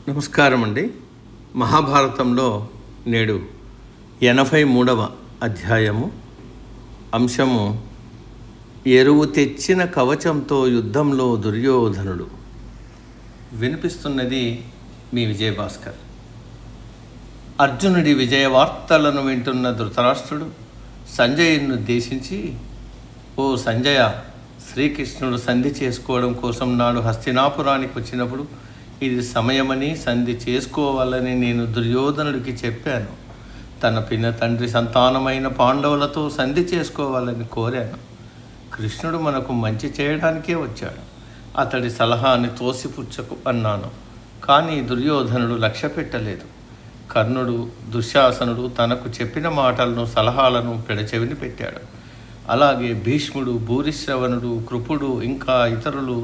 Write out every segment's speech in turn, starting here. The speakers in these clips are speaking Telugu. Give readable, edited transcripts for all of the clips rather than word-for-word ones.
నమస్కారం అండి. మహాభారతంలో నేడు 83వ అధ్యాయము, అంశము ఎరువు తెచ్చిన కవచంతో యుద్ధంలో దుర్యోధనుడు. వినిపిస్తున్నది మీ విజయభాస్కర్. అర్జునుడి విజయ వార్తలను వింటున్న ధృతరాష్ట్రుడు సంజయుని ఉద్దేశించి, ఓ సంజయ, శ్రీకృష్ణుడు సంధి చేసుకోవడం కోసం నాడు హస్తినాపురానికి వచ్చినప్పుడు ఇది సమయమని, సంధి చేసుకోవాలని నేను దుర్యోధనుడికి చెప్పాను. తన పిన్న తండ్రి సంతానమైన పాండవులతో సంధి చేసుకోవాలని కోరాను. కృష్ణుడు మనకు మంచి చేయడానికే వచ్చాడు. అతడి సలహాని తోసిపుచ్చకు అన్నాను. కానీ దుర్యోధనుడు లక్ష్య పెట్టలేదు. కర్ణుడు, దుశ్శాసనుడు తనకు చెప్పిన మాటలను, సలహాలను పెడచెవిని పెట్టాడు. అలాగే భీష్ముడు, భూరిశ్రవణుడు, కృపుడు ఇంకా ఇతరులు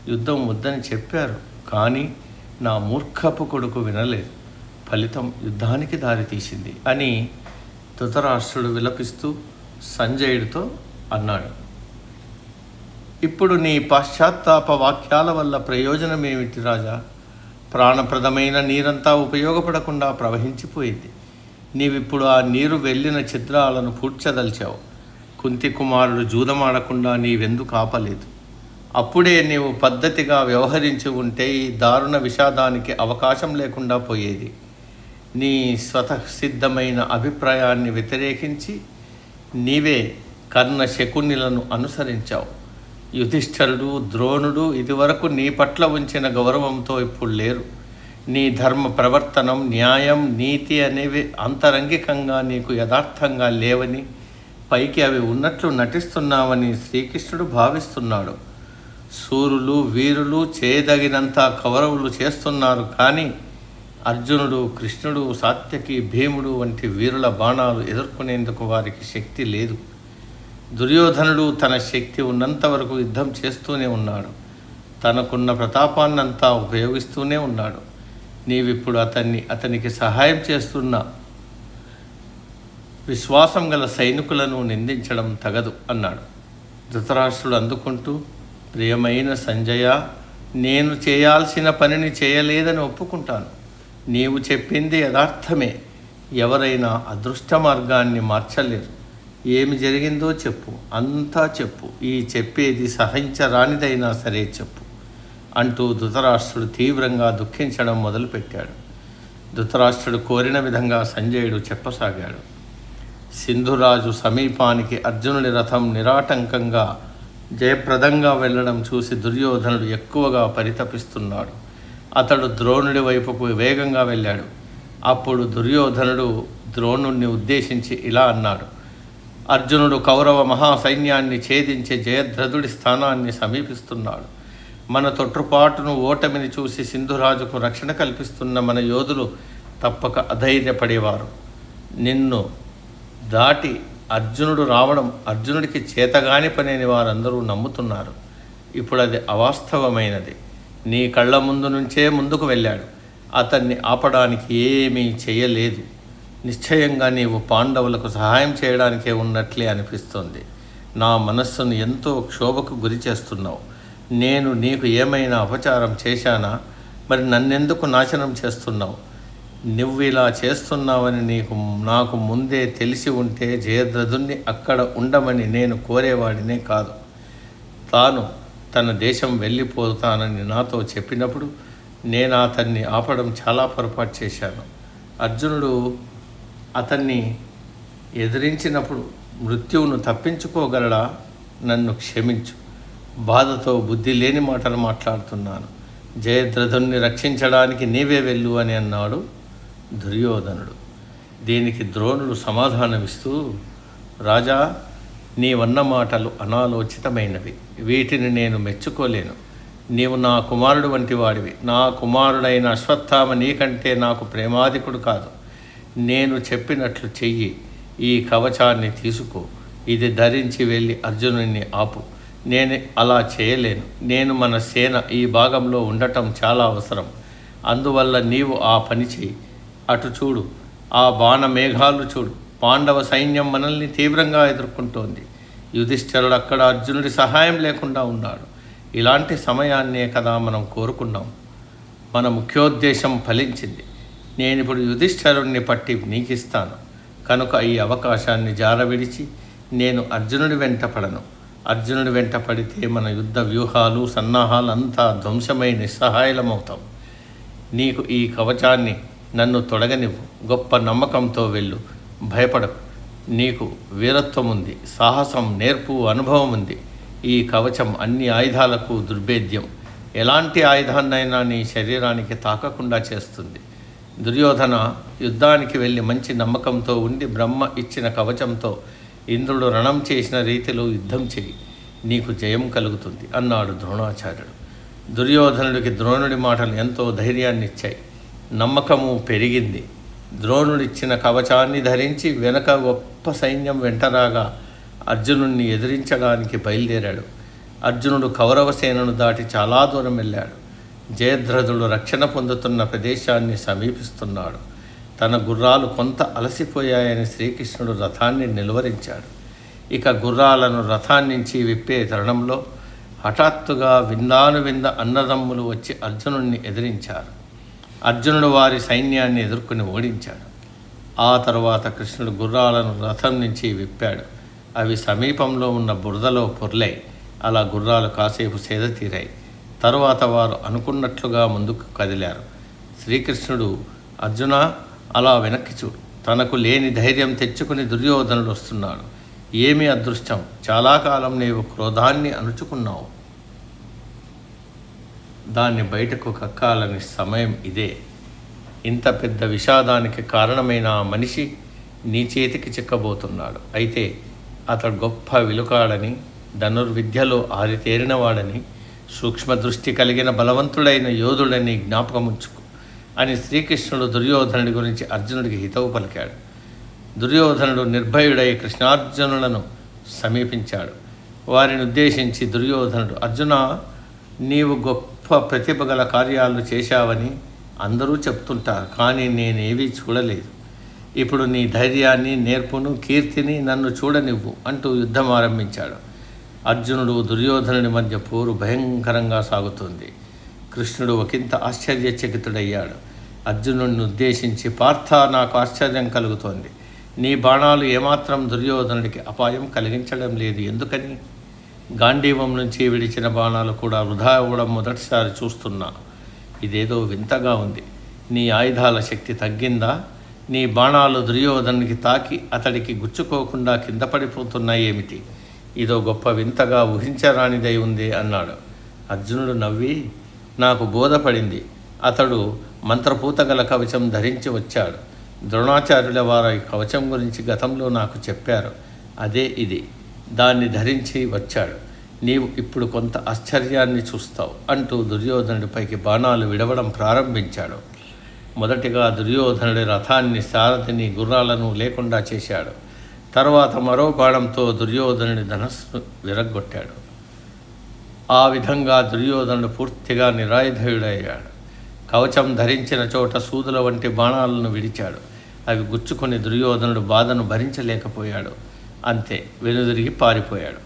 యుద్ధం వద్దని చెప్పారు. కానీ నా మూర్ఖపు కొడుకు వినలేదు. ఫలితం యుద్ధానికి దారితీసింది అని ధృతరాష్ట్రుడు విలపిస్తూ సంజయుడితో అన్నాడు. ఇప్పుడు నీ పాశ్చాత్తాప వాక్యాల వల్ల ప్రయోజనమేమిటి రాజా? ప్రాణప్రదమైన నీరంతా ఉపయోగపడకుండా ప్రవహించిపోయింది. నీవిప్పుడు ఆ నీరు వెళ్ళిన ఛిద్రాలను పూడ్చదల్చావు. కుంతి కుమారుడు జూదమాడకుండా నీవెందుకు ఆపలేదు? అప్పుడే నీవు పద్ధతిగా వ్యవహరించి ఉంటే ఈ దారుణ విషాదానికి అవకాశం లేకుండా పోయేది. నీ స్వతసిద్ధమైన అభిప్రాయాన్ని వ్యతిరేకించి నీవే కర్ణ శకునిలను అనుసరించావు. యుధిష్ఠరుడు, ద్రోణుడు ఇదివరకు నీ పట్ల ఉంచిన గౌరవంతో ఇప్పుడు లేరు. నీ ధర్మ ప్రవర్తనం, న్యాయం, నీతి అనేవి అంతరంగికంగా నీకు యథార్థంగా లేవని, పైకి అవి ఉన్నట్లు నటిస్తున్నావని శ్రీకృష్ణుడు భావిస్తున్నాడు. శూరులు, వీరులు చేయదగినంత కౌరవులు చేస్తున్నారు. కానీ అర్జునుడు, కృష్ణుడు, సాత్యకి, భీముడు వంటి వీరుల బాణాలు ఎదుర్కొనేందుకు వారికి శక్తి లేదు. దుర్యోధనుడు తన శక్తి ఉన్నంత వరకు యుద్ధం చేస్తూనే ఉన్నాడు. తనకున్న ప్రతాపాన్నంతా ఉపయోగిస్తూనే ఉన్నాడు. నీవిప్పుడు అతనికి సహాయం చేస్తున్న విశ్వాసం గల సైనికులను నిందించడం తగదు అన్నాడు. ధృతరాష్ట్రుడు అందుకుంటూ, ప్రియమైన సంజయ, నేను చేయాల్సిన పనిని చేయలేదని ఒప్పుకుంటాను. నీవు చెప్పింది యథార్థమే. ఎవరైనా అదృష్ట మార్గాన్ని మార్చలేరు. ఏమి జరిగిందో చెప్పు, అంతా చెప్పు. ఈ చెప్పేది సహించరానిదైనా సరే చెప్పు అంటూ ధృతరాష్ట్రుడు తీవ్రంగా దుఃఖించడం మొదలుపెట్టాడు. ధృతరాష్ట్రుడు కోరిన విధంగా సంజయుడు చెప్పసాగాడు. సింధురాజు సమీపానికి అర్జునుడి రథం నిరాటంకంగా జయప్రదంగా వెళ్ళడం చూసి దుర్యోధనుడు ఎక్కువగా పరితపిస్తున్నాడు. అతడు ద్రోణుడి వైపుకు వేగంగా వెళ్ళాడు. అప్పుడు దుర్యోధనుడు ద్రోణుణ్ణి ఉద్దేశించి ఇలా అన్నాడు. అర్జునుడు కౌరవ మహాసైన్యాన్ని ఛేదించి జయద్రథుడి స్థానాన్ని సమీపిస్తున్నాడు. మన తొట్టుపాటును, ఓటమిని చూసి సింధురాజుకు రక్షణ కల్పిస్తున్న మన యోధులు తప్పక అధైర్యపడేవారు. నిన్ను దాటి అర్జునుడు రావడం అర్జునుడికి చేతగాని పనేని వారందరూ నమ్ముతున్నారు. ఇప్పుడు అది అవాస్తవమైనది. నీ కళ్ళ ముందు నుంచే ముందుకు వెళ్ళాడు. అతన్ని ఆపడానికి ఏమీ చేయలేదు. నిశ్చయంగా నీవు పాండవులకు సహాయం చేయడానికే ఉన్నట్లే అనిపిస్తోంది. నా మనస్సును ఎంతో క్షోభకు గురి చేస్తున్నావు. నేను నీకు ఏమైనా అపచారం చేశానా? మరి నన్నెందుకు నాశనం చేస్తున్నావు? నువ్వు ఇలా చేస్తున్నావని నాకు ముందే తెలిసి ఉంటే జయద్రథుణ్ణి అక్కడ ఉండమని నేను కోరేవాడినే కాదు. తాను తన దేశం వెళ్ళిపోతానని నాతో చెప్పినప్పుడు నేను అతన్ని ఆపడం చాలా పొరపాటు చేశాను. అర్జునుడు అతన్ని ఎదిరించినప్పుడు మృత్యువును తప్పించుకోగలడా? నన్ను క్షమించు. బాధతో బుద్ధి లేని మాటలు మాట్లాడుతున్నాను. జయద్రథుణ్ణి రక్షించడానికి నీవే వెళ్ళు అని అన్నాడు దుర్యోధనుడు. దీనికి ద్రోణుడు సమాధానమిస్తూ, రాజా, నీవన్న మాటలు అనాలోచితమైనవి. వీటిని నేను మెచ్చుకోలేను. నీవు నా కుమారుడు వంటి వాడివి. నా కుమారుడైన అశ్వత్థామ నీకంటే నాకు ప్రేమాధికుడు కాదు. నేను చెప్పినట్లు చెయ్యి. ఈ కవచాన్ని తీసుకో. ఇది ధరించి వెళ్ళి అర్జునుడిని ఆపు. నేను అలా చేయలేను. నేను మన సేన ఈ భాగంలో ఉండటం చాలా అవసరం. అందువల్ల నీవు ఆ పని చెయ్యి. అటు చూడు, ఆ బాణ మేఘాలు చూడు. పాండవ సైన్యం మనల్ని తీవ్రంగా ఎదుర్కొంటోంది. యుధిష్ఠిరుడు అక్కడ అర్జునుడి సహాయం లేకుండా ఉన్నాడు. ఇలాంటి సమయాన్నే కదా మనం కోరుకున్నాం. మన ముఖ్యోద్దేశం ఫలించింది. నేనిప్పుడు యుధిష్ఠిరుణ్ణి పట్టి నీకిస్తాను కనుక ఈ అవకాశాన్ని జారవిడిచి నేను అర్జునుడి వెంట పడను. అర్జునుడి వెంట పడితే మన యుద్ధ వ్యూహాలు సన్నాహాలు అంతా ధ్వంసమై నిస్సహాయలమవుతాం. నీకు ఈ కవచాన్ని నన్ను తొడగనివ్వు. గొప్ప నమ్మకంతో వెళ్ళు, భయపడకు. నీకు వీరత్వం ఉంది, సాహసం, నేర్పు, అనుభవం ఉంది. ఈ కవచం అన్ని ఆయుధాలకు దుర్భేద్యం. ఎలాంటి ఆయుధాన్నైనా నీ శరీరానికి తాకకుండా చేస్తుంది. దుర్యోధన, యుద్ధానికి వెళ్ళి మంచి నమ్మకంతో ఉండి బ్రహ్మ ఇచ్చిన కవచంతో ఇంద్రుడు రణం చేసిన రీతిలో యుద్ధం చేయి, నీకు జయం కలుగుతుంది అన్నాడు ద్రోణాచార్యుడు. దుర్యోధనుడికి ద్రోణుడి మాటలు ఎంతో ధైర్యాన్ని ఇచ్చాయి. నమ్మకము పెరిగింది. ద్రోణుడిచ్చిన కవచాన్ని ధరించి వెనక గొప్ప సైన్యం వెంటరాగా అర్జునుడిని ఎదిరించడానికి బయలుదేరాడు. అర్జునుడు కౌరవసేనను దాటి చాలా దూరం వెళ్ళాడు. జయద్రథుడు రక్షణ పొందుతున్న ప్రదేశాన్ని సమీపిస్తున్నాడు. తన గుర్రాలు కొంత అలసిపోయాయని శ్రీకృష్ణుడు రథాన్ని నిలువరించాడు. ఇక గుర్రాలను రథాన్నించి విప్పే తరుణంలో హఠాత్తుగా వింద అన్నదమ్ములు వచ్చి అర్జునుడిని ఎదిరించారు. అర్జునుడు వారి సైన్యాన్ని ఎదుర్కొని ఓడించాడు. ఆ తరువాత కృష్ణుడు గుర్రాలను రథం నుంచి విప్పాడు. అవి సమీపంలో ఉన్న బురదలో పొర్లాయి. అలా గుర్రాలు కాసేపు సేద తీరాయి. తరువాత వారు అనుకున్నట్లుగా ముందుకు కదిలారు. శ్రీకృష్ణుడు, అర్జున, అలా వెనక్కి చూడు. తనకు లేని ధైర్యం తెచ్చుకుని దుర్యోధనుడు వస్తున్నాడు. ఏమి అదృష్టం! చాలా కాలం నీవు క్రోధాన్ని అణుచుకున్నావు. దాన్ని బయటకు కక్కాలని సమయం ఇదే. ఇంత పెద్ద విషాదానికి కారణమైన ఆ మనిషి నీ చేతికి చిక్కబోతున్నాడు. అయితే అతడు గొప్ప విలుకాడని, ధనుర్విద్యలో ఆరితేరినవాడని, సూక్ష్మదృష్టి కలిగిన బలవంతుడైన యోధుడని జ్ఞాపకముంచుకు అని శ్రీకృష్ణుడు దుర్యోధనుడి గురించి అర్జునుడికి హితవు పలికాడు. దుర్యోధనుడు నిర్భయుడై కృష్ణార్జునులను సమీపించాడు. వారిని ఉద్దేశించి దుర్యోధనుడు, అర్జున, నీవు గొప్ప ప్రతిభ గల కార్యాలు చేశావని అందరూ చెప్తుంటారు, కానీ నేనేవీ చూడలేదు. ఇప్పుడు నీ ధైర్యాన్ని, నేర్పును, కీర్తిని నన్ను చూడనివ్వు అంటూ యుద్ధం ఆరంభించాడు. అర్జునుడు దుర్యోధనుడి మధ్య పోరు భయంకరంగా సాగుతుంది. కృష్ణుడు ఒకంత ఆశ్చర్యచకితుడయ్యాడు. అర్జునుడిని ఉద్దేశించి, పార్థ, నాకు ఆశ్చర్యం కలుగుతోంది. నీ బాణాలు ఏమాత్రం దుర్యోధనుడికి అపాయం కలిగించడం లేదు. ఎందుకని? గాంధీవం నుంచి విడిచిన బాణాలు కూడా వృధా అవ్వడం మొదటిసారి చూస్తున్నా. ఇదేదో వింతగా ఉంది. నీ ఆయుధాల శక్తి తగ్గిందా? నీ బాణాలు దుర్యోధనుడికి తాకి అతడికి గుచ్చుకోకుండా కింద పడిపోతున్నాయి ఏమిటి? ఇదో గొప్ప వింతగా ఊహించరానిదై ఉంది అన్నాడు. అర్జునుడు నవ్వి, నాకు బోధపడింది. అతడు మంత్రపూతగల కవచం ధరించి వచ్చాడు. ద్రోణాచార్యుల వారు ఈ కవచం గురించి గతంలో నాకు చెప్పారు. అదే ఇది. దాన్ని ధరించి వచ్చాడు. నీవు ఇప్పుడు కొంత ఆశ్చర్యాన్ని చూస్తావు అంటూ దుర్యోధనుడిపైకి బాణాలు విడవడం ప్రారంభించాడు. మొదటిగా దుర్యోధనుడి రథాన్ని, సారథిని, గుర్రాలను లేకుండా చేశాడు. తర్వాత మరో బాణంతో దుర్యోధనుడి ధనస్సును విరగ్గొట్టాడు. ఆ విధంగా దుర్యోధనుడు పూర్తిగా నిరాయుధయుడయ్యాడు. కవచం ధరించిన చోట సూదుల వంటి బాణాలను విడిచాడు. అవి గుచ్చుకొని దుర్యోధనుడు బాధను భరించలేకపోయాడు. అంతే, వెనుదిరిగి పారిపోయాడు.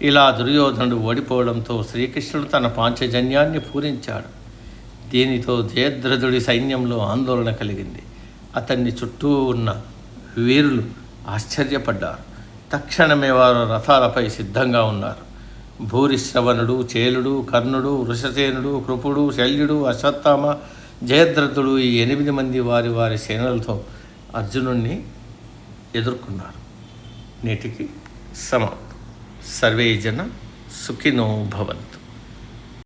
ఇలా దుర్యోధనుడు ఓడిపోవడంతో శ్రీకృష్ణుడు తన పాంచజన్యాన్ని పూరించాడు. దీనితో జయద్రథుడి సైన్యంలో ఆందోళన కలిగింది. అతన్ని చుట్టూ ఉన్న వీరులు ఆశ్చర్యపడ్డారు. తక్షణమే వారు రథాలపై సిద్ధంగా ఉన్నారు. భూరిశ్రవణుడు, చేలుడు, కర్ణుడు, వృషసేనుడు, కృపుడు, శల్యుడు, అశ్వత్థామ, జయద్రథుడు, ఈ 8 మంది వారి వారి సేనలతో అర్జునుడిని ఎదుర్కొన్నారు. నేటికి సమాప్తం. సర్వే జన సుఖినో భవంతు.